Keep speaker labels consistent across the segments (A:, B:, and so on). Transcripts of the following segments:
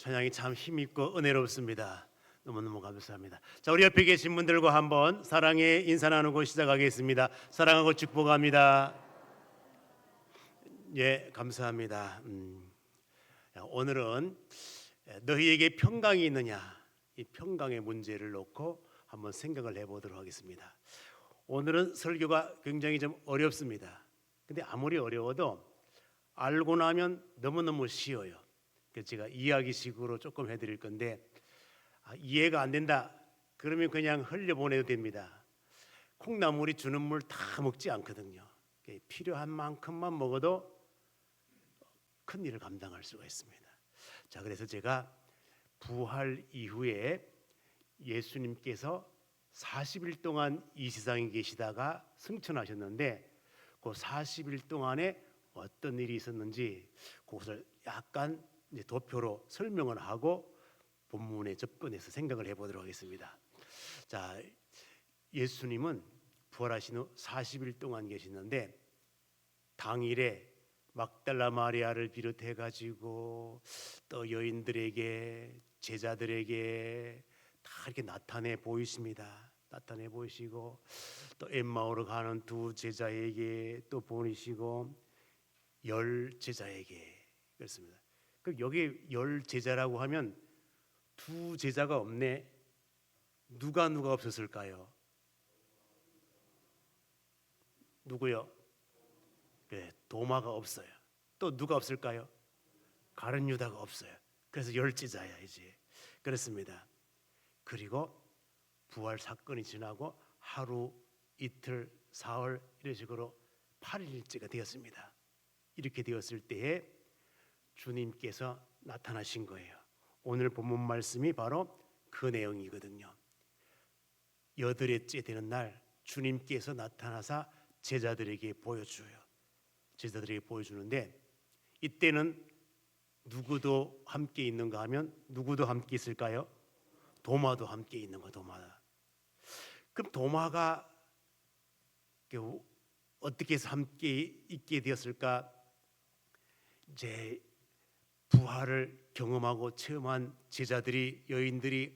A: 찬양이 참 힘있고 은혜롭습니다. 너무너무 감사합니다. 자, 우리 옆에 계신 분들과 한번 사랑의 인사 나누고 시작하겠습니다. 사랑하고 축복합니다. 예, 감사합니다. 오늘은 너희에게 평강이 있느냐, 이 평강의 문제를 놓고 한번 생각을 해보도록 하겠습니다. 오늘은 설교가 굉장히 좀 어렵습니다. 근데 아무리 어려워도 알고 나면 너무너무 쉬워요. 그래서 제가 이야기식으로 조금 해드릴 건데, 이해가 안 된다 그러면 그냥 흘려보내도 됩니다. 콩나물이 주는 물 다 먹지 않거든요. 필요한 만큼만 먹어도 큰 일을 감당할 수가 있습니다. 자, 그래서 제가 부활 이후에 예수님께서 40일 동안 이 세상에 계시다가 승천하셨는데, 그 40일 동안에 어떤 일이 있었는지 그것을 약간 이제 도표로 설명을 하고 본문에 접근해서 생각을 해보도록 하겠습니다. 자, 예수님은 부활하신 후 40일 동안 계시는데, 당일에 막달라 마리아를 비롯해 가지고 또 여인들에게, 제자들에게 다 이렇게 나타내 보이십니다. 나타내 보이시고, 또 엠마오로 가는 두 제자에게 또 보이시고, 10 제자에게 그렇습니다. 그럼 여기 10 제자라고 하면 두 제자가 없네. 누가 없었을까요? 누구요? 네, 도마가 없어요. 또 누가 없을까요? 가룟 유다가 없어요. 그래서 10 제자야 이제. 그렇습니다. 그리고 부활 사건이 지나고 하루, 이틀, 사흘 이런 식으로 8일째가 되었습니다. 이렇게 되었을 때에 주님께서 나타나신 거예요. 오늘 본문 말씀이 바로 그 내용이거든요. 8일째 되는 날 주님께서 나타나사 제자들에게 보여줘요. 제자들에게 보여주는데, 이때는 누구도 함께 있는가 하면 누구도 함께 있을까요? 도마도 함께 있는 거. 도마다. 그럼 도마가 어떻게 해서 함께 있게 되었을까? 이제 부활을 경험하고 체험한 제자들이, 여인들이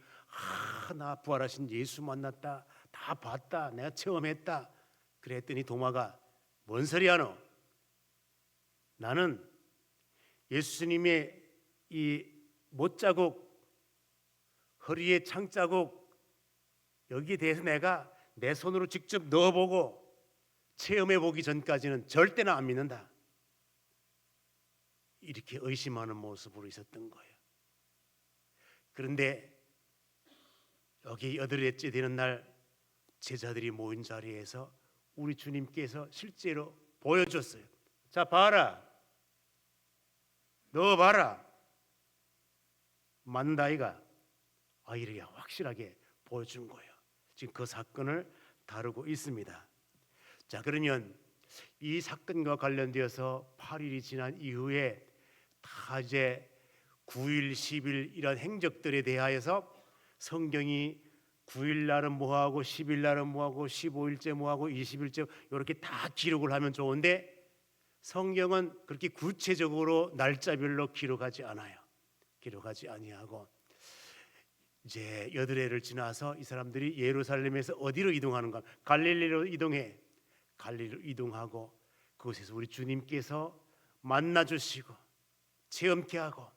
A: 나 부활하신 예수 만났다, 다 봤다, 내가 체험했다 그랬더니 도마가 뭔 소리 하노? 나는 예수님의 이 못자국, 허리에 창자국, 여기에 대해서 내가 내 손으로 직접 넣어보고 체험해보기 전까지는 절대나 안 믿는다, 이렇게 의심하는 모습으로 있었던 거예요. 그런데 여기 8일째 되는 날 제자들이 모인 자리에서 우리 주님께서 실제로 보여줬어요. 자, 봐라, 너 봐라, 맞는다 아이가. 이렇게 확실하게 보여준 거예요. 지금 그 사건을 다루고 있습니다. 자, 그러면 이 사건과 관련되어서 8일이 지난 이후에 다 이제 9일, 10일 이런 행적들에 대하여서 성경이 9일 날은 뭐하고, 10일 날은 뭐하고, 15일째 뭐하고, 20일째 이렇게 다 기록을 하면 좋은데, 성경은 그렇게 구체적으로 날짜별로 기록하지 않아요. 기록하지 아니하고 이제 8회를 지나서 이 사람들이 예루살렘에서 어디로 이동하는가? 갈릴리로 이동해. 갈릴리로 이동하고 그곳에서 우리 주님께서 만나 주시고 체험케 하고,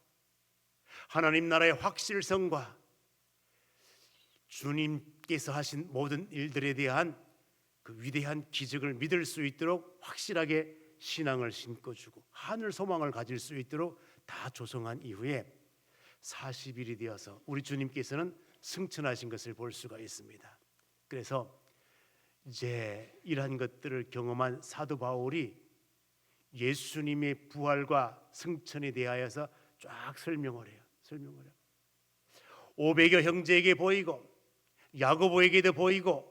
A: 하나님 나라의 확실성과 주님께서 하신 모든 일들에 대한 그 위대한 기적을 믿을 수 있도록 확실하게 신앙을 심어주고 하늘 소망을 가질 수 있도록 다 조성한 이후에 40일이 되어서 우리 주님께서는 승천하신 것을 볼 수가 있습니다. 그래서 이제 이러한 것들을 경험한 사도 바울이 예수님의 부활과 승천에 대하여서 쫙 설명을 해요. 500여 형제에게 보이고 야고보에게도 보이고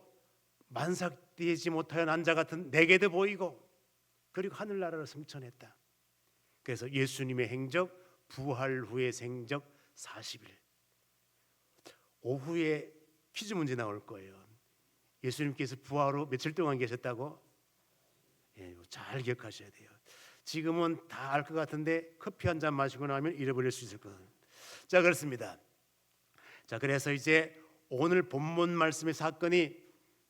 A: 만삭되지 못하여 난 자 같은 내게도 보이고, 그리고 하늘나라로 승천했다. 그래서 예수님의 행적, 부활 후의 행적 40일. 오후에 퀴즈 문제 나올 거예요. 예수님께서 부활 후 며칠 동안 계셨다고? 잘 기억하셔야 돼요. 지금은 다 알 것 같은데 커피 한 잔 마시고 나면 잃어버릴 수 있을 거예요. 자, 그렇습니다. 자, 그래서 이제 오늘 본문 말씀의 사건이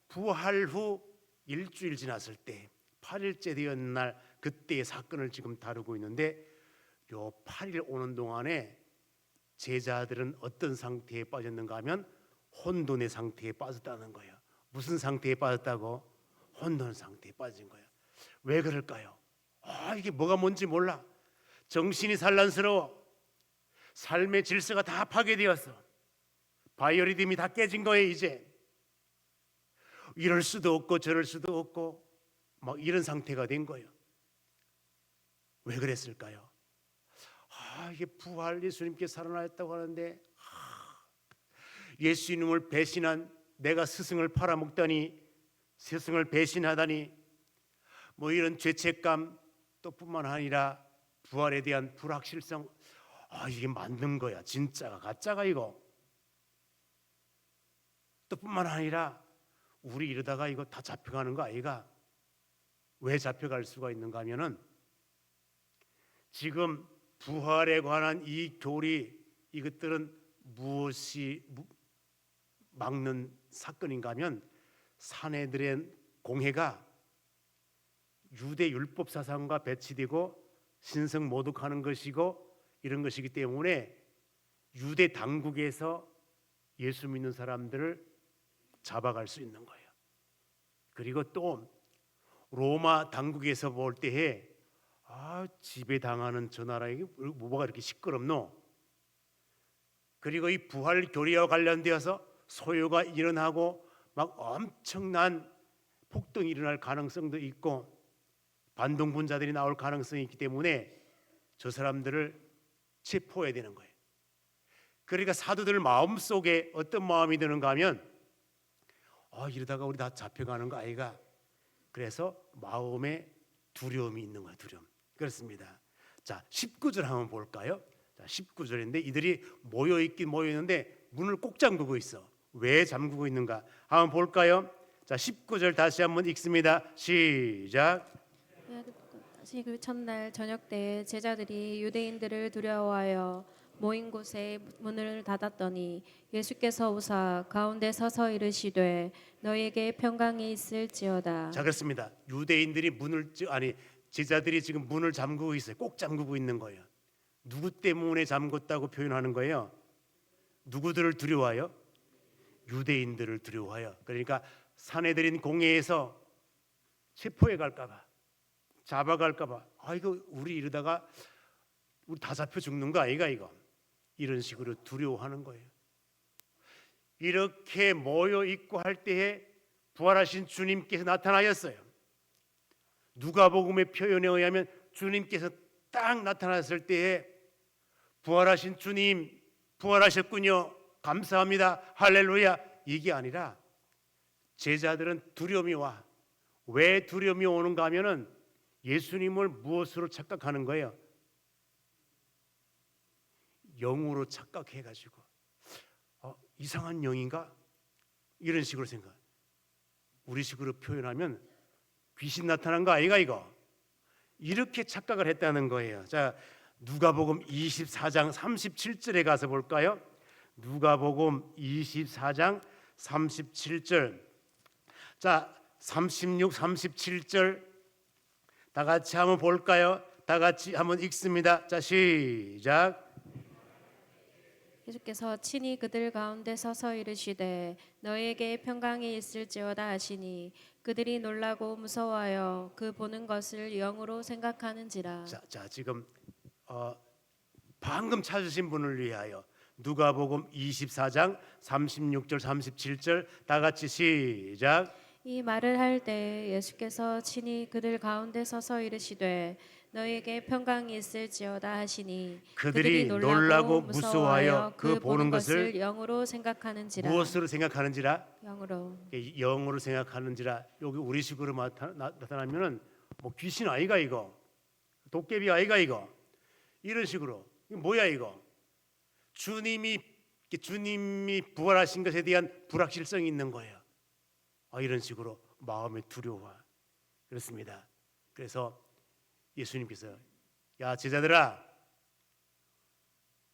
A: 부활 후 일주일 지났을 때 8일째 되었는 날 그때의 사건을 지금 다루고 있는데, 요 8일 오는 동안에 제자들은 어떤 상태에 빠졌는가 하면 혼돈의 상태에 빠졌다는 거예요. 무슨 상태에 빠졌다고? 혼돈 상태에 빠진 거예요. 왜 그럴까요? 이게 뭐가 뭔지 몰라. 정신이 산란스러워. 삶의 질서가 다 파괴되었어. 바이오리듬이 다 깨진 거예요. 이제 이럴 수도 없고 저럴 수도 없고 막 이런 상태가 된 거예요. 왜 그랬을까요? 이게 부활 예수님께 살아나셨다고 하는데 예수님을 배신한 내가 스승을 팔아먹다니, 스승을 배신하다니, 뭐 이런 죄책감, 또 뿐만 아니라 부활에 대한 불확실성. 이게 맞는 거야, 진짜가 가짜가 이거. 또 뿐만 아니라 우리 이러다가 이거 다 잡혀가는 거 아이가? 왜 잡혀갈 수가 있는가 하면은 지금 부활에 관한 이 교리, 이것들은 무엇이 막는 사건인가 하면 사내들의 공회가 유대 율법 사상과 배치되고 신성 모독하는 것이고 이런 것이기 때문에 유대 당국에서 예수 믿는 사람들을 잡아갈 수 있는 거예요. 그리고 또 로마 당국에서 볼 때에 지배당하는 저 나라에 뭐가 이렇게 시끄럽노? 그리고 이 부활 교리와 관련되어서 소요가 일어나고 막 엄청난 폭동이 일어날 가능성도 있고 반동분자들이 나올 가능성이 있기 때문에 저 사람들을 체포해야 되는 거예요. 그러니까 사도들 마음속에 어떤 마음이 드는가 하면 이러다가 우리 다 잡혀가는 거 아이가? 그래서 마음에 두려움이 있는 거예요. 두려움. 그렇습니다. 자, 19절 한번 볼까요? 자, 19절인데 이들이 모여있긴 모여있는데 문을 꼭 잠그고 있어. 왜 잠그고 있는가? 한번 볼까요? 자, 19절 다시 한번 읽습니다. 시작.
B: 다시 그 첫날 저녁 때에 제자들이 유대인들을 두려워하여 모인 곳에 문을 닫았더니 예수께서 오사 가운데 서서 이르시되 너희에게 평강이 있을지어다.
A: 자, 그렇습니다. 유대인들이 제자들이 지금 문을 잠그고 있어요. 꼭 잠그고 있는 거예요. 누구 때문에 잠궜다고 표현하는 거예요? 누구들을 두려워하여? 유대인들을 두려워하여. 그러니까 사내들인 공회에서 체포해 갈까봐, 잡아갈까봐. 이거 우리 이러다가 우리 다 잡혀 죽는 거 아이가 이거? 이런 식으로 두려워하는 거예요. 이렇게 모여 있고 할 때에 부활하신 주님께서 나타나셨어요. 누가복음의 표현에 의하면 주님께서 딱 나타났을 때에 부활하신 주님 부활하셨군요, 감사합니다, 할렐루야, 이게 아니라 제자들은 두려움이 와. 왜 두려움이 오는가 하면은 예수님을 무엇으로 착각하는 거예요? 영으로 착각해가지고 이상한 영인가? 이런 식으로 생각. 우리식으로 표현하면 귀신 나타난 거 아이가 이거? 이렇게 착각을 했다는 거예요. 자, 누가복음 24장 37절에 가서 볼까요? 누가복음 24장 37절. 자, 36, 37절 다 같이 한번 볼까요? 다 같이 한번 읽습니다. 자, 시작.
B: 예수께서 친히 그들 가운데 서서 이르시되 너희에게 평강이 있을지어다 하시니 그들이 놀라고 무서워하여 그 보는 것을 영으로 생각하는지라.
A: 자, 지금 방금 찾으신 분을 위하여 누가복음 24장 36절 37절 다 같이 시작.
B: 이 말을 할 때 예수께서 친히 그들 가운데 서서 이르시되 너희에게 평강이 있을지어다 하시니
A: 그들이 놀라고 무서워하여 그 보는 것을
B: 영으로 생각하는지라.
A: 무엇으로 생각하는지라?
B: 영으로.
A: 영으로 생각하는지라. 여기 우리식으로 나타나면은 뭐 귀신 아이가 이거? 도깨비 아이가 이거? 이런 식으로. 이거 뭐야 이거? 주님이 부활하신 것에 대한 불확실성이 있는 거예요. 이런 식으로 마음의 두려워. 그렇습니다. 그래서 예수님께서 야 제자들아,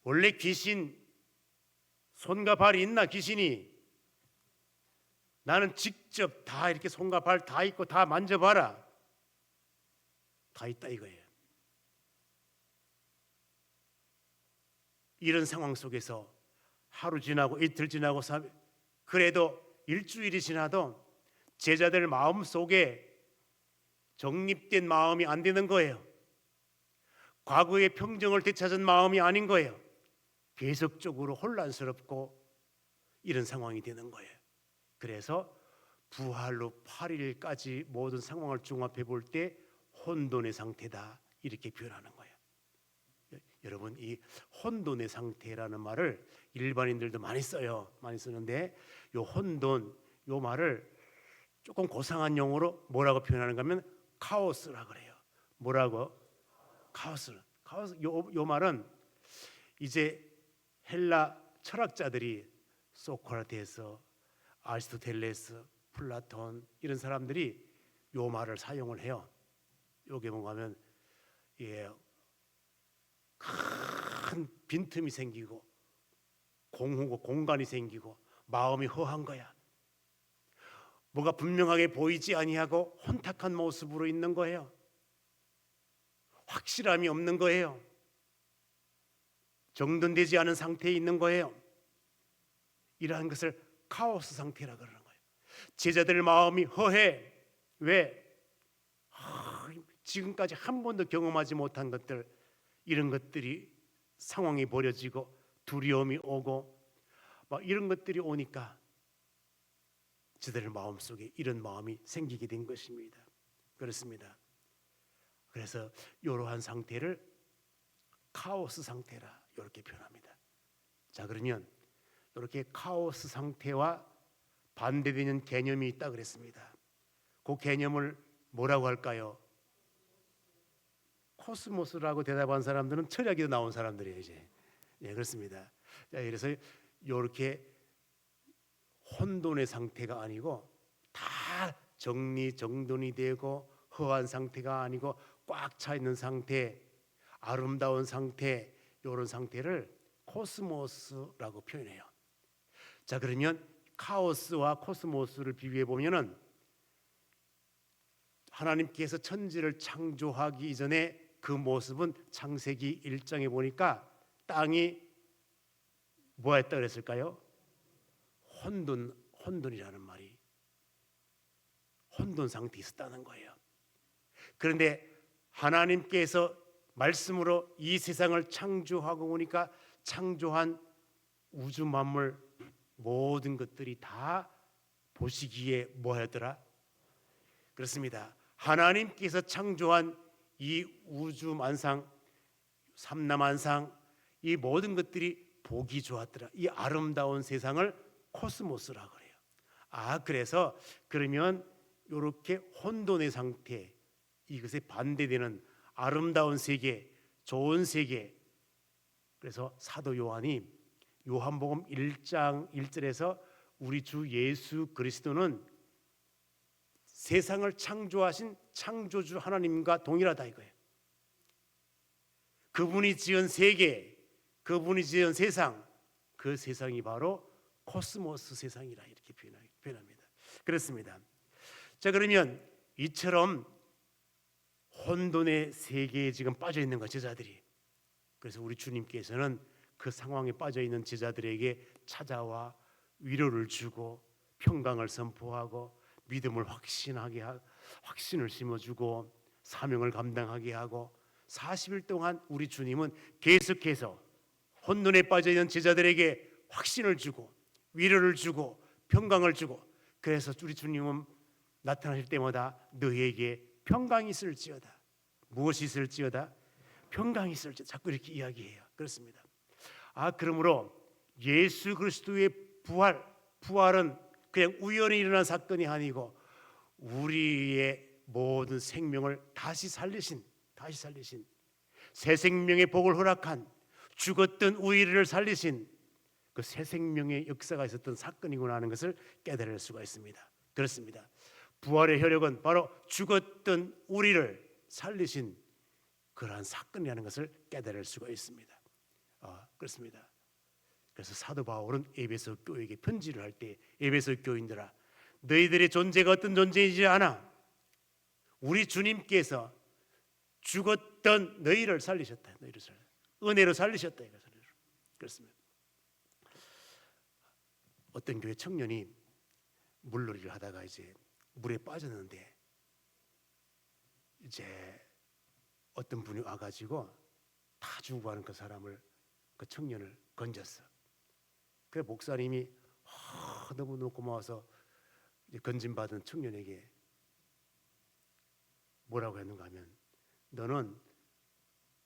A: 원래 귀신 손과 발이 있나? 귀신이 나는 직접 다 이렇게 손과 발 다 있고 다 만져봐라. 다 있다 이거예요. 이런 상황 속에서 하루 지나고 이틀 지나고 그래도 일주일이 지나도 제자들 마음 속에 정립된 마음이 안 되는 거예요. 과거의 평정을 되찾은 마음이 아닌 거예요. 계속적으로 혼란스럽고 이런 상황이 되는 거예요. 그래서 부활로 8일까지 모든 상황을 종합해 볼 때 혼돈의 상태다 이렇게 표현하는 거예요. 여러분, 이 혼돈의 상태라는 말을 일반인들도 많이 써요. 많이 쓰는데 요 혼돈 요 말을 조금 고상한 용어로 뭐라고 표현하는가 하면 카오스라 그래요. 뭐라고? 카오스. 요 말은 이제 헬라 철학자들이 소크라테스, 아리스토텔레스, 플라톤 이런 사람들이 요 말을 사용을 해요. 요게 뭔가 하면 큰 빈틈이 생기고 공허고 공간이 생기고 마음이 허한 거야. 뭐가 분명하게 보이지 아니하고 혼탁한 모습으로 있는 거예요. 확실함이 없는 거예요. 정돈되지 않은 상태에 있는 거예요. 이러한 것을 카오스 상태라 그러는 거예요. 제자들 마음이 허해. 왜? 지금까지 한 번도 경험하지 못한 것들, 이런 것들이 상황이 벌어지고 두려움이 오고 막 이런 것들이 오니까 제자들 마음속에 이런 마음이 생기게 된 것입니다. 그렇습니다. 그래서 이러한 상태를 카오스 상태라 이렇게 표현합니다. 자, 그러면 이렇게 카오스 상태와 반대되는 개념이 있다 그랬습니다. 그 개념을 뭐라고 할까요? 코스모스라고 대답한 사람들은 철학에도 나온 사람들이에요. 이제 그렇습니다. 자, 그래서 이렇게 혼돈의 상태가 아니고 다 정돈이 되고 허한 상태가 아니고 꽉 차 있는 상태, 아름다운 상태, 이런 상태를 코스모스라고 표현해요. 자, 그러면 카오스와 코스모스를 비교해 보면은 하나님께서 천지를 창조하기 이전에 그 모습은 창세기 1장에 보니까 땅이 뭐였다 그랬을까요? 혼돈이라는 말이 혼돈 상태에 있었다는 거예요. 그런데 하나님께서 말씀으로 이 세상을 창조하고 보니까 창조한 우주 만물 모든 것들이 다 보시기에 뭐였더라? 그렇습니다. 하나님께서 창조한 이 우주 만상, 삼라만상, 이 모든 것들이 보기 좋았더라. 이 아름다운 세상을 코스모스라고 그래요. 그래서 그러면 이렇게 혼돈의 상태, 이것에 반대되는 아름다운 세계, 좋은 세계. 그래서 사도 요한이 요한복음 1장 1절에서 우리 주 예수 그리스도는 세상을 창조하신 창조주 하나님과 동일하다 이거예요. 그분이 지은 세계, 그분이 지은 세상, 그 세상이 바로 코스모스 세상이라 이렇게 표현합니다. 그렇습니다. 자, 그러면 이처럼 혼돈의 세계에 지금 빠져 있는 거 제자들이. 그래서 우리 주님께서는 그 상황에 빠져 있는 제자들에게 찾아와 위로를 주고 평강을 선포하고 믿음을 확신을 심어주고 사명을 감당하게 하고 40일 동안 우리 주님은 계속해서 혼돈에 빠져 있는 제자들에게 확신을 주고 위로를 주고 평강을 주고, 그래서 우리 주님은 나타나실 때마다 너희에게 평강이 있을지어다. 무엇이 있을지어다? 평강이 있을지어다. 자꾸 이렇게 이야기해요. 그렇습니다. 그러므로 예수 그리스도의 부활은 그냥 우연히 일어난 사건이 아니고 우리의 모든 생명을 다시 살리신 새 생명의 복을 허락한, 죽었던 우리를 살리신 그 새 생명의 역사가 있었던 사건이구나 하는 것을 깨달을 수가 있습니다. 그렇습니다. 부활의 효력은 바로 죽었던 우리를 살리신 그러한 사건이라는 것을 깨달을 수가 있습니다. 그렇습니다. 그래서 사도 바울은 에베소 교회에게 편지를 할 때 에베소 교인들아 너희들의 존재가 어떤 존재이지 않아 우리 주님께서 죽었던 너희를 살리셨다. 너희를 은혜로 살리셨다. 그렇습니다. 어떤 교회 청년이 물놀이를 하다가 이제 물에 빠졌는데 이제 어떤 분이 와가지고 다 죽어가는 그 사람을 그 청년을 건졌어. 그 목사님이 너무 고마워서 건진받은 청년에게 뭐라고 했는가 하면 너는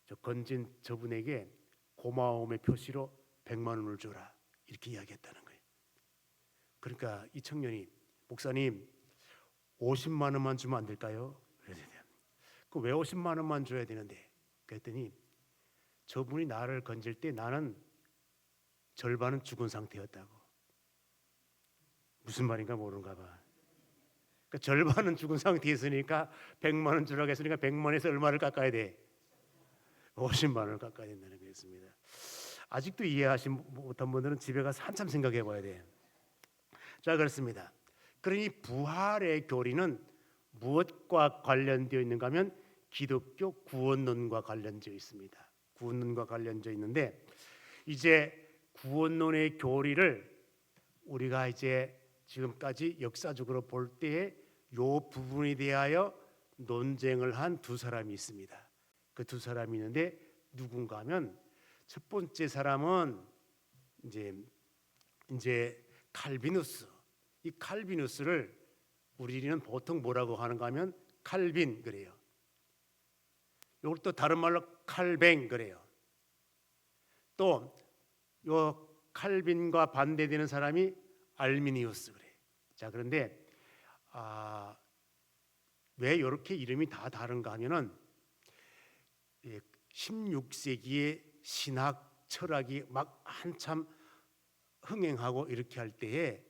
A: 저 건진 저분에게 고마움의 표시로 100만 원을 줘라 이렇게 이야기했다는 거예요. 그러니까 이 청년이 목사님 50만 원만 주면 안 될까요? 그 왜 50만 원만 줘야 되는데? 그랬더니 저분이 나를 건질 때 나는 절반은 죽은 상태였다고. 무슨 말인가 모르는가 봐. 그러니까 절반은 죽은 상태에 있으니까 100만 원 주라고 했으니까 100만 원에서 얼마를 깎아야 돼? 50만 원을 깎아야 된다는 거였습니다. 아직도 이해하지 못한 분들은 집에 가서 한참 생각해 봐야 돼. 자, 그렇습니다. 그러니 부활의 교리는 무엇과 관련되어 있는가 하면 기독교 구원론과 관련되어 있습니다. 구원론과 관련되어 있는데 이제 구원론의 교리를 우리가 이제 지금까지 역사적으로 볼 때에 요 부분에 대하여 논쟁을 한 두 사람이 있습니다. 그 두 사람이 있는데 누군가 하면 첫 번째 사람은 이제 칼비누스. 이 칼비누스를 우리는 보통 뭐라고 하는가 하면 칼빈 그래요. 이걸 또 다른 말로 칼뱅 그래요. 또 요 칼빈과 반대되는 사람이 알미니우스 그래. 자, 그런데 왜 이렇게 이름이 다 다른가 하면은 16세기에 신학 철학이 막 한참 흥행하고 이렇게 할 때에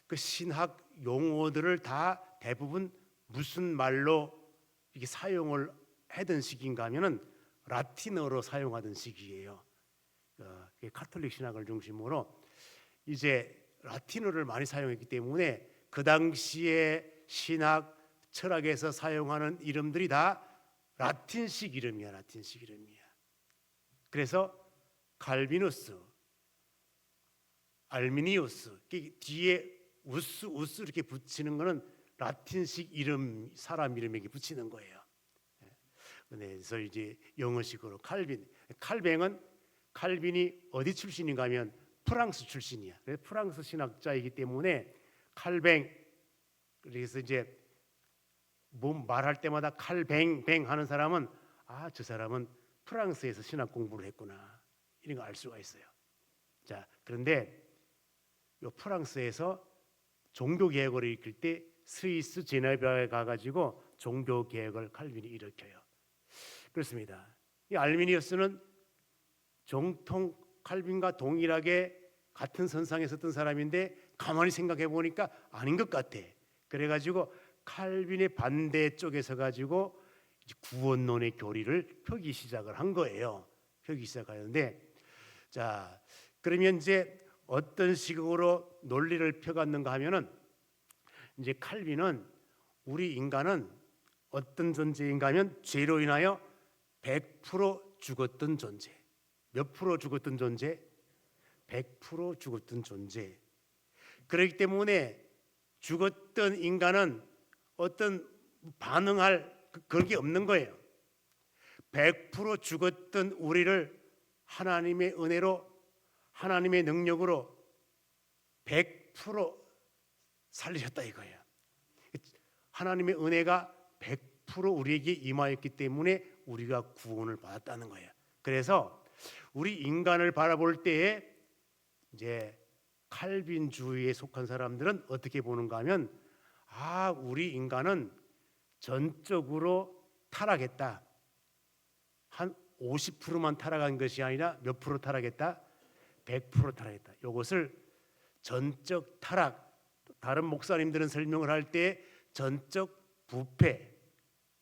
A: 그 신학 용어들을 다 대부분 무슨 말로 이게 사용을 하던 시기인가 하면은 라틴어로 사용하던 시기예요. 카톨릭 신학을 중심으로 이제 라틴어를 많이 사용했기 때문에 그 당시에 신학 철학에서 사용하는 이름들이 다 라틴식 이름이야. 라틴식 이름이야. 그래서 칼비누스, 알미니우스 뒤에 우스 이렇게 붙이는 거는 라틴식 이름 사람 이름에게 붙이는 거예요. 그래서 이제 영어식으로 칼빈이 어디 출신인가 하면 프랑스 출신이야. 그래서 프랑스 신학자이기 때문에 칼뱅 그래서 이제 뭐 말할 때마다 칼뱅뱅 하는 사람은 저 사람은 프랑스에서 신학 공부를 했구나 이런 거 알 수가 있어요. 자, 그런데 요 프랑스에서 종교 개혁을 일으킬 때 스위스 제네바에 가가지고 종교 개혁을 칼빈이 일으켜요. 그렇습니다. 이 알미니우스는 정통 칼빈과 동일하게 같은 선상에 섰던 사람인데 가만히 생각해 보니까 아닌 것 같아. 그래가지고 칼빈의 반대 쪽에 서가지고 구원론의 교리를 펴기 시작을 한 거예요. 펴기 시작하는데 자, 그러면 이제 어떤 식으로 논리를 펴갔는가 하면은 이제 칼빈은 우리 인간은 어떤 존재인가 하면 죄로 인하여 100% 죽었던 존재. 몇 프로 죽었던 존재? 100% 죽었던 존재. 그렇기 때문에 죽었던 인간은 어떤 반응할 그런 게 없는 거예요. 100% 죽었던 우리를 하나님의 은혜로 하나님의 능력으로 100% 살리셨다 이거예요. 하나님의 은혜가 100% 우리에게 임하였기 때문에 우리가 구원을 받았다는 거예요. 그래서 우리 인간을 바라볼 때에 이제 칼빈주의에 속한 사람들은 어떻게 보는가 하면 우리 인간은 전적으로 타락했다. 한 50%만 타락한 것이 아니라 몇 프로 타락했다? 100% 타락했다. 이것을 전적 타락, 다른 목사님들은 설명을 할 때 전적 부패,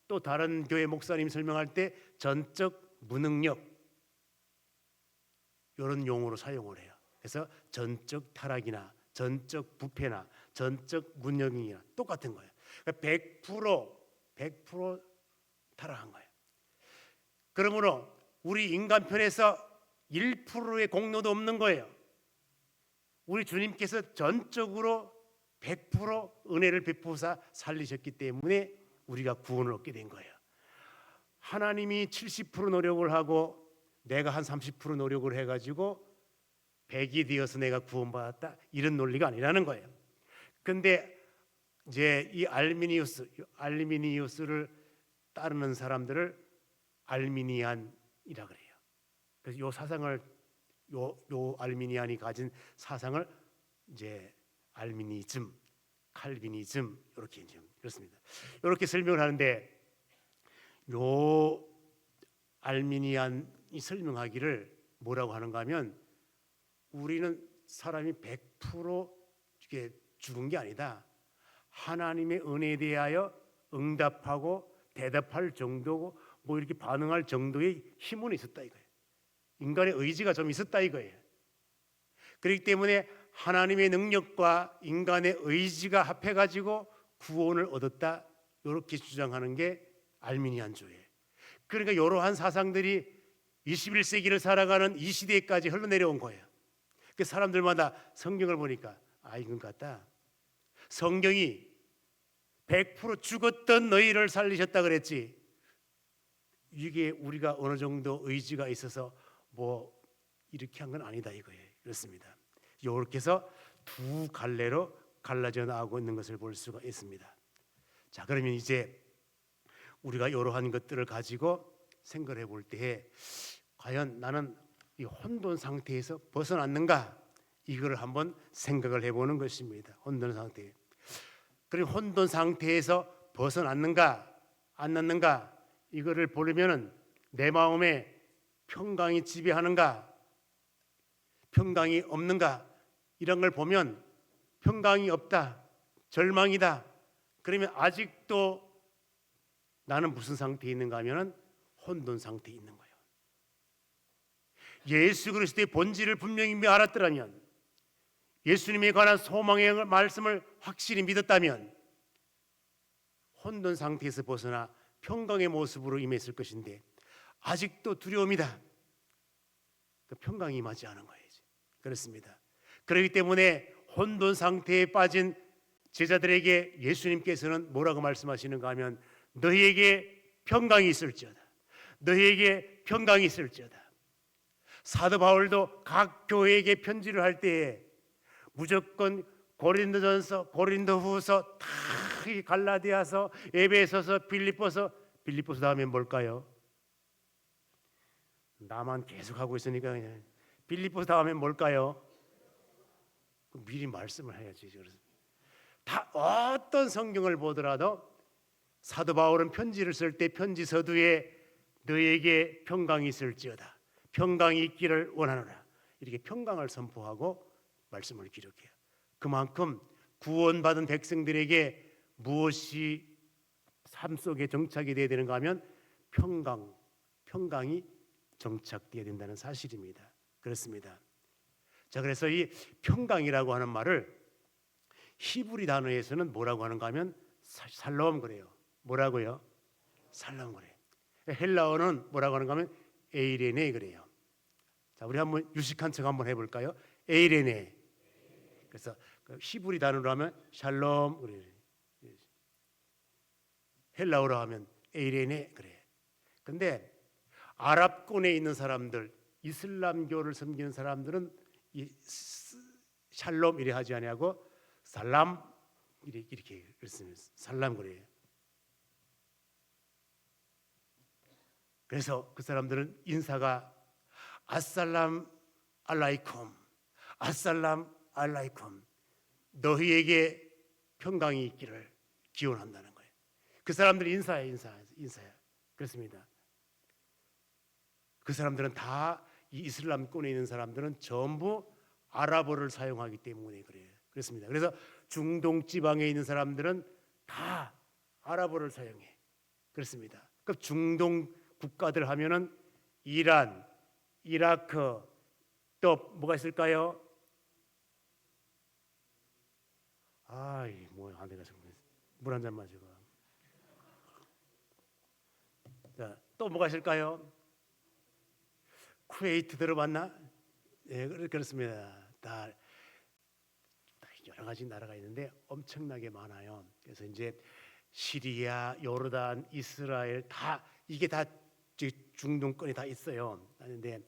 A: 또 다른 교회 목사님 설명할 때 전적 무능력 이런 용어로 사용을 해요. 그래서 전적 타락이나 전적 부패나 전적 무능이나 똑같은 거예요. 그러니까 100% 타락한 거예요. 그러므로 우리 인간 편에서 1%의 공로도 없는 거예요. 우리 주님께서 전적으로 100% 은혜를 베푸사 살리셨기 때문에 우리가 구원을 얻게 된 거예요. 하나님이 70% 노력을 하고 내가 한 30% 노력을 해가지고 100이 되어서 내가 구원받았다, 이런 논리가 아니라는 거예요. 근데 이제 이 알미니우스를 따르는 사람들을 알미니안이라 그래요. 그래서 요 사상을 요 알미니안이 가진 사상을 이제 알미니즘, 칼비니즘 이렇게 이제 그렇습니다. 이렇게 설명을 하는데 요 알미니안이 설명하기를 뭐라고 하는가 하면 우리는 사람이 100% 이게 죽은 게 아니다. 하나님의 은혜에 대하여 응답하고 대답할 정도고 뭐 이렇게 반응할 정도의 힘은 있었다 이거예요. 인간의 의지가 좀 있었다 이거예요. 그렇기 때문에 하나님의 능력과 인간의 의지가 합해가지고 구원을 얻었다, 이렇게 주장하는 게 알미니안주예요. 그러니까 이러한 사상들이 21세기를 살아가는 이 시대까지 흘러내려온 거예요. 그 사람들마다 성경을 보니까 이건 같다. 성경이 100% 죽었던 너희를 살리셨다 그랬지, 이게 우리가 어느 정도 의지가 있어서 뭐 이렇게 한 건 아니다 이거예요. 그렇습니다. 이렇게 해서 두 갈래로 갈라져 나가고 있는 것을 볼 수가 있습니다. 자, 그러면 이제 우리가 이러한 것들을 가지고 생각을 해볼 때에 과연 나는 이 혼돈 상태에서 벗어났는가, 이걸 한번 생각을 해보는 것입니다. 혼돈 상태. 그리고 혼돈 상태에서 벗어났는가 안 났는가, 이거를 보려면은 내 마음에 평강이 지배하는가 평강이 없는가, 이런 걸 보면 평강이 없다, 절망이다, 그러면 아직도 나는 무슨 상태에 있는가 하면은 혼돈 상태에 있는 거예요. 예수 그리스도의 본질을 분명히 알았더라면, 예수님에 관한 소망의 말씀을 확실히 믿었다면 혼돈 상태에서 벗어나 평강의 모습으로 임했을 것인데 아직도 두려움이다, 그 평강이 임하지 않은 거예요. 그렇습니다. 그렇기 때문에 혼돈 상태에 빠진 제자들에게 예수님께서는 뭐라고 말씀하시는가 하면 너희에게 평강이 있을지어다, 너희에게 평강이 있을지어다. 사도 바울도 각 교회에게 편지를 할 때에 무조건 고린도전서, 고린도후서, 다 갈라디아서, 에베소서, 빌립보서 다음에 뭘까요? 나만 계속 하고 있으니까 그냥 빌립보서 다음에 뭘까요? 미리 말씀을 해야지. 다 어떤 성경을 보더라도 사도 바울은 편지를 쓸 때 편지 서두에 너에게 평강이 있을지어다, 평강이 있기를 원하노라, 이렇게 평강을 선포하고 말씀을 기록해요. 그만큼 구원받은 백성들에게 무엇이 삶 속에 정착이 되어야 되는가 하면 평강이 정착되어야 된다는 사실입니다. 그렇습니다. 자, 그래서 이 평강이라고 하는 말을 히브리 단어에서는 뭐라고 하는가 하면 살롬 그래요. 뭐라고요? 살롬 그래. 헬라어는 뭐라고 하는가 하면 에이레네 그래요. 자, 우리 한번 유식한 척 한번 해볼까요? 에이레네. 그래서 히브리 단어로 하면 샬롬 그래. 헬라어로 하면 에이레네 그래. 근데 아랍권에 있는 사람들, 이슬람교를 섬기는 사람들은 이 샬롬 이래 하지 아니하고 살람 이렇게 그랬으면 살람 그래요. 그래서 그 사람들은 인사가 아살람 알라이쿰, 아살람 알라이쿰, 너희에게 평강이 있기를 기원한다는 거예요. 그 사람들 인사야. 그렇습니다. 그 사람들은 다 이 이슬람권에 있는 사람들은 전부 아랍어를 사용하기 때문에 그래요. 그렇습니다. 그래서 중동 지방에 있는 사람들은 다 아랍어를 사용해. 그렇습니다. 그 중동 국가들 하면은 이란, 이라크, 또 뭐가 있을까요? 뭐야, 안 돼가지고 물 한 잔 마시고. 자, 또 뭐가 있을까요? 쿠웨이트 들어봤나? 예, 그렇습니다. 다 여러 가지 나라가 있는데 엄청나게 많아요. 그래서 이제 시리아, 요르단, 이스라엘 다 이게 다 중동권에 다 있어요. 그런데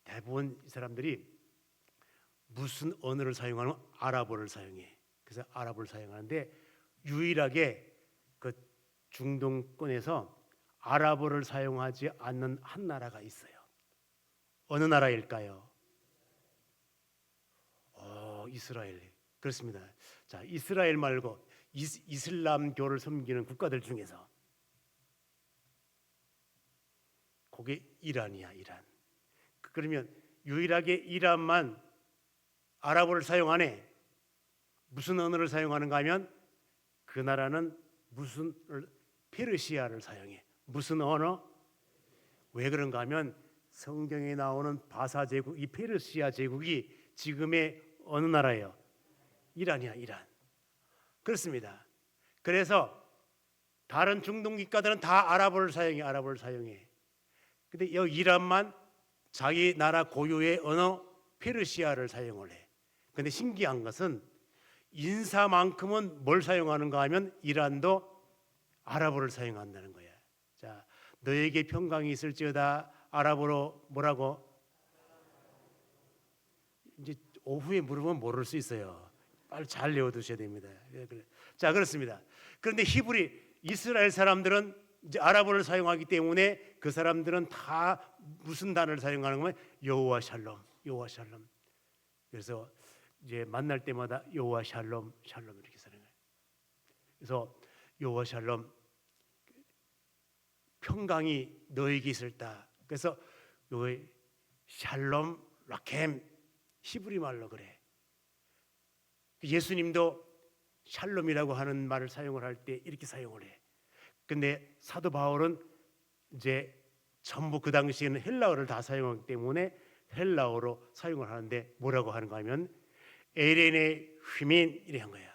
A: 대부분 이 사람들이 무슨 언어를 사용하는 아랍어를 사용해. 그래서 아랍어를 사용하는데 유일하게 그 중동권에서 아랍어를 사용하지 않는 한 나라가 있어요. 어느 나라일까요? 이스라엘. 그렇습니다. 자, 이스라엘 말고 이슬람교를 섬기는 국가들 중에서 그게 이란이야, 이란. 그러면 유일하게 이란만 아랍어를 사용하네. 무슨 언어를 사용하는가 하면 그 나라는 무슨 페르시아를 사용해. 무슨 언어? 왜 그런가 하면 성경에 나오는 바사 제국, 이 페르시아 제국이 지금의 어느 나라예요? 이란이야, 이란. 그렇습니다. 그래서 다른 중동 국가들은 다 아랍어를 사용해, 아랍어를 사용해. 근데 여기 이란만 자기 나라 고유의 언어 페르시아를 사용을 해. 근데 신기한 것은 인사만큼은 뭘 사용하는가 하면 이란도 아랍어를 사용한다는 거야. 자, 너에게 평강이 있을지어다. 아랍어로 뭐라고? 이제 오후에 물으면 모를 수 있어요. 빨리 잘 외워두셔야 됩니다. 자, 그렇습니다. 그런데 히브리 이스라엘 사람들은 이제 아랍어를 사용하기 때문에 그 사람들은 다 무슨 단어를 사용하는 거면 여호와 샬롬, 여호와 샬롬. 그래서 이제 만날 때마다 여호와 샬롬, 샬롬 이렇게 사용해요. 그래서 여호와 샬롬, 평강이 너에게 있을다. 그래서 여호와 샬롬 라켐 히브리 말로 그래. 예수님도 샬롬이라고 하는 말을 사용을 할 때 이렇게 사용을 해. 근데 사도 바울은 이제 전부 그 당시에는 헬라어를 다 사용하기 때문에 헬라어로 사용을 하는데 뭐라고 하는가 하면 에레네 휘민 이래 한 거야.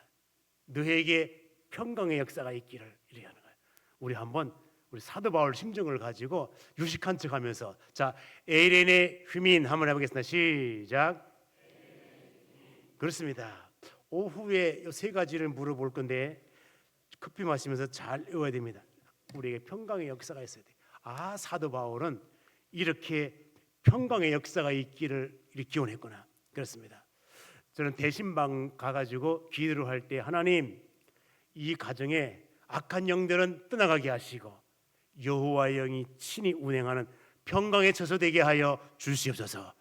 A: 너에게 평강의 역사가 있기를 이래 하는 거야. 우리 한번 우리 사도 바울 심정을 가지고 유식한 척하면서 자 에레네 휘민 한번 해보겠습니다. 시작. 그렇습니다. 오후에 이 세 가지를 물어볼 건데 커피 마시면서 잘 외워야 됩니다. 우리에게 평강의 역사가 있어야 돼. 사도 바울은 이렇게 평강의 역사가 있기를 이렇게 기원했구나. 그렇습니다. 저는 대신방 가가지고 기도를 할 때 하나님 이 가정에 악한 영들은 떠나가게 하시고 여호와의 영이 친히 운행하는 평강의 처소 되게 하여 주시옵소서.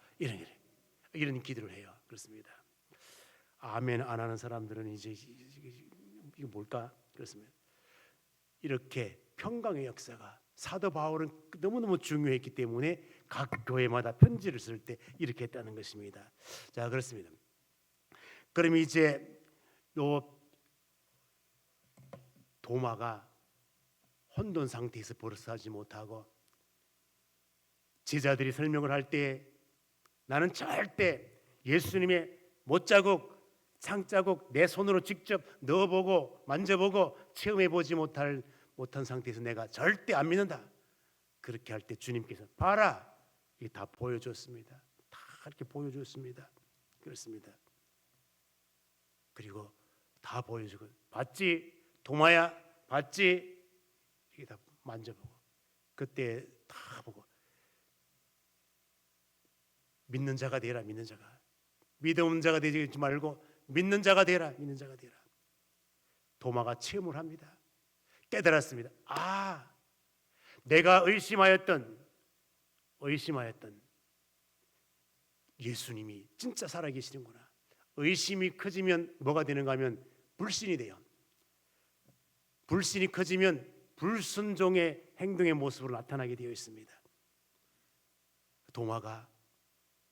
A: 이런 기도를 해요. 그렇습니다. 아멘 안 하는 사람들은 이제 이거 뭘까? 그렇습니다. 이렇게 평강의 역사가 사도 바울은 너무너무 중요했기 때문에 각 교회마다 편지를 쓸 때 이렇게 했다는 것입니다. 자, 그렇습니다. 그럼 이제 요 도마가 혼돈 상태에서 벌어서하지 못하고 제자들이 설명을 할 때 나는 절대 예수님의 못자국 상자국 내 손으로 직접 넣어보고 만져보고 체험해보지 못한 상태에서 내가 절대 안 믿는다. 그렇게 할 때 주님께서 봐라 이게 다 보여줬습니다. 다 이렇게 보여줬습니다. 그렇습니다. 그리고 다 보여주고 봤지? 도마야 봤지? 이게 다 만져보고 그때 다 보고 믿는 자가 되라. 믿는 자가 믿음 없는 자가 되지 말고 믿는 자가 되라. 믿는 자가 되라. 도마가 체험을 합니다. 깨달았습니다. 내가 의심하였던 예수님이 진짜 살아계시는구나. 의심이 커지면 뭐가 되는가 하면 불신이 돼요. 불신이 커지면 불순종의 행동의 모습으로 나타나게 되어 있습니다. 도마가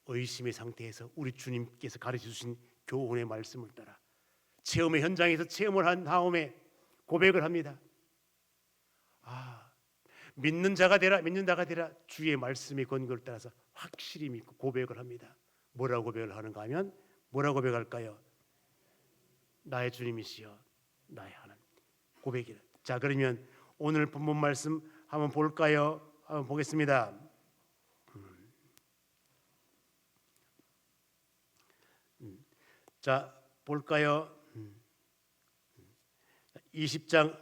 A: 의심의 상태에서 우리 주님께서 가르쳐 주신 교훈의 말씀을 따라 체험의 현장에서 체험을 한 다음에 고백을 합니다. 믿는 자가 되라. 믿는 자가 되라. 주의 말씀의 권고를 따라서 확실히 믿고 고백을 합니다. 뭐라고 고백을 하는가 하면 뭐라고 고백할까요? 나의 주님이시여 나의 하나님. 고백이라. 자, 그러면 오늘 본문 말씀 한번 볼까요? 한번 보겠습니다. 자, 볼까요? 20장.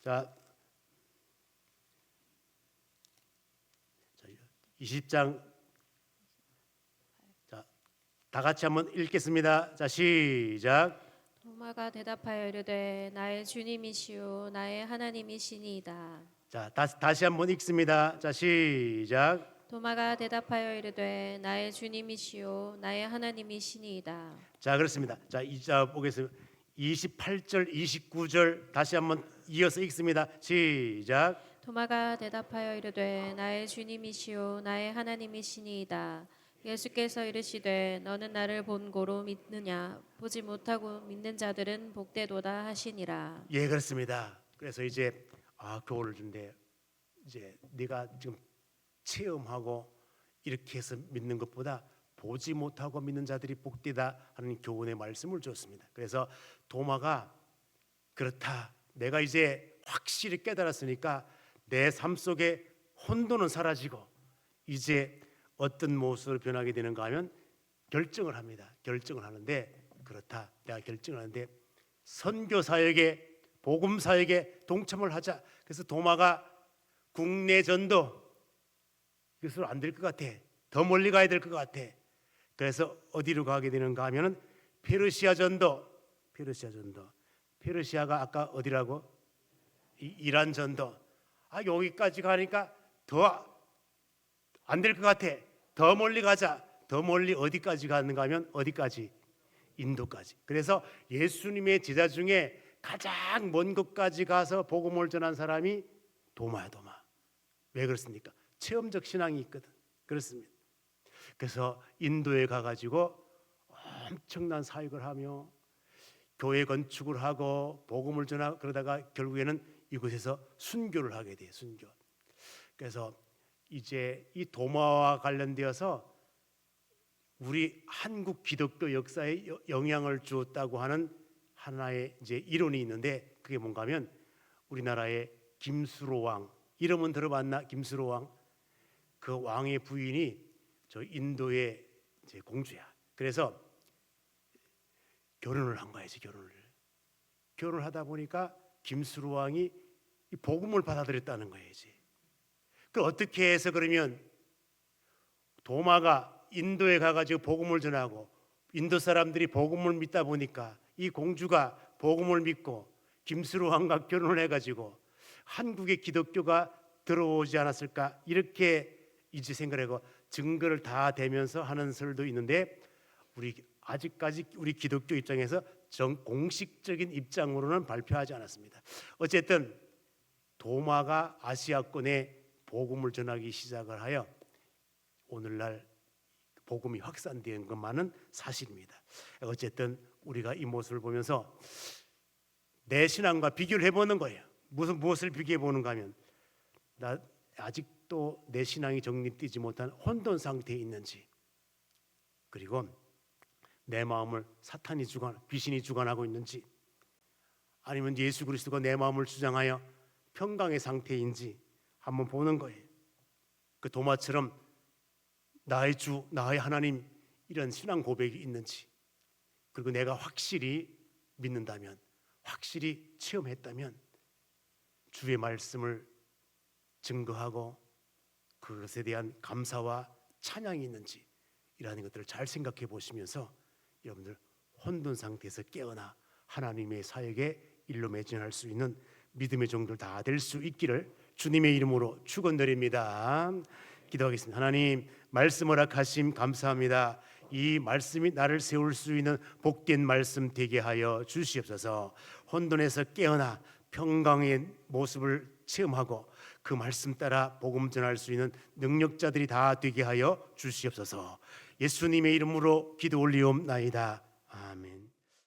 A: 자, 20장. 자, 다 같이 한번 읽겠습니다. 자, 시작.
B: 도마가 대답하여 이르되 나의 주님이시요 나의 하나님이시니이다.
A: 자, 다시 한번 읽습니다. 자, 시작.
B: 도마가 대답하여 이르되 나의 주님이시요 나의 하나님이시니이다.
A: 자, 그렇습니다. 자, 이자 보겠습니다. 28절, 29절 다시 한번 이어서 읽습니다. 시작.
B: 도마가 대답하여 이르되 나의 주님이시요 나의 하나님이시니이다. 예수께서 이르시되 너는 나를 본고로 믿느냐 보지 못하고 믿는 자들은 복되도다 하시니라.
A: 예, 그렇습니다. 그래서 이제 교훈을 준대. 이제 네가 지금 체험하고 이렇게 해서 믿는 것보다 보지 못하고 믿는 자들이 복되다 하는 교훈의 말씀을 줬습니다. 그래서 도마가 그렇다. 내가 이제 확실히 깨달았으니까 내 삶 속에 혼돈은 사라지고 이제 어떤 모습으로 변하게 되는가 하면 결정을 합니다. 결정을 하는데 그렇다. 내가 결정을 하는데 선교 사역에 복음 사역에 동참을 하자. 그래서 도마가 국내 전도 이것으로 안 될 것 같아. 더 멀리 가야 될 것 같아. 그래서 어디로 가게 되는가 하면은 페르시아 전도. 페르시아가 아까 어디라고? 이란 전도. 여기까지 가니까 더 안 될 것 같아. 더 멀리 가자. 더 멀리 어디까지 가는가 하면 어디까지? 인도까지. 그래서 예수님의 제자 중에 가장 먼 곳까지 가서 복음을 전한 사람이 도마야, 도마. 왜 그렇습니까? 체험적 신앙이 있거든. 그렇습니다. 그래서 인도에 가가지고 엄청난 사역을 하며 교회 건축을 하고 복음을 전하고 그러다가 결국에는 이곳에서 순교를 하게 돼요. 순교. 그래서 이제 이 도마와 관련되어서 우리 한국 기독교 역사에 영향을 주었다고 하는 하나의 이제 이론이 있는데 그게 뭔가 하면 우리나라의 김수로 왕, 이름은 들어봤나? 김수로 왕. 그 왕의 부인이 저 인도의 이제 공주야. 그래서 결혼을 한 거야, 결혼을 하다 보니까 김수로 왕이 이 복음을 받아들였다는 거예요, 이제. 그 어떻게 해서 그러면 도마가 인도에 가가지고 복음을 전하고 인도 사람들이 복음을 믿다 보니까 이 공주가 복음을 믿고 김수로 왕과 결혼을 해가지고 한국의 기독교가 들어오지 않았을까 이렇게 이제 생각하고 증거를 다 대면서 하는 설도 있는데 아직까지 우리 기독교 입장에서 공식적인 입장으로는 발표하지 않았습니다. 어쨌든 도마가 아시아권에 복음을 전하기 시작을 하여 오늘날 복음이 확산된 것만은 사실입니다. 어쨌든 우리가 이 모습을 보면서 내 신앙과 비교를 해보는 거예요. 무엇을 비교해 보는가 하면 나 아직도 내 신앙이 정립되지 못한 혼돈 상태에 있는지, 그리고 내 마음을 사탄이 귀신이 주관하고 있는지, 아니면 예수 그리스도가 내 마음을 주장하여 평강의 상태인지 한번 보는 거예요. 그 도마처럼 나의 주, 나의 하나님 이런 신앙 고백이 있는지, 그리고 내가 확실히 믿는다면, 확실히 체험했다면 주의 말씀을 증거하고 그것에 대한 감사와 찬양이 있는지 이라는 것들을 잘 생각해 보시면서 여러분들 혼돈 상태에서 깨어나 하나님의 사역에 일로 매진할 수 있는 믿음의 종들 다 될 수 있기를 주님의 이름으로 축원드립니다. 기도하겠습니다. 하나님, 말씀 허락하심 감사합니다. 이 말씀이 나를 세울 수 있는 복된 말씀 되게 하여 주시옵소서. 혼돈에서 깨어나 평강의 모습을 체험하고 그 말씀 따라 복음 전할 수 있는 능력자들이 다 되게 하여 주시옵소서. 예수님의 이름으로 기도 올리옵나이다. 아멘.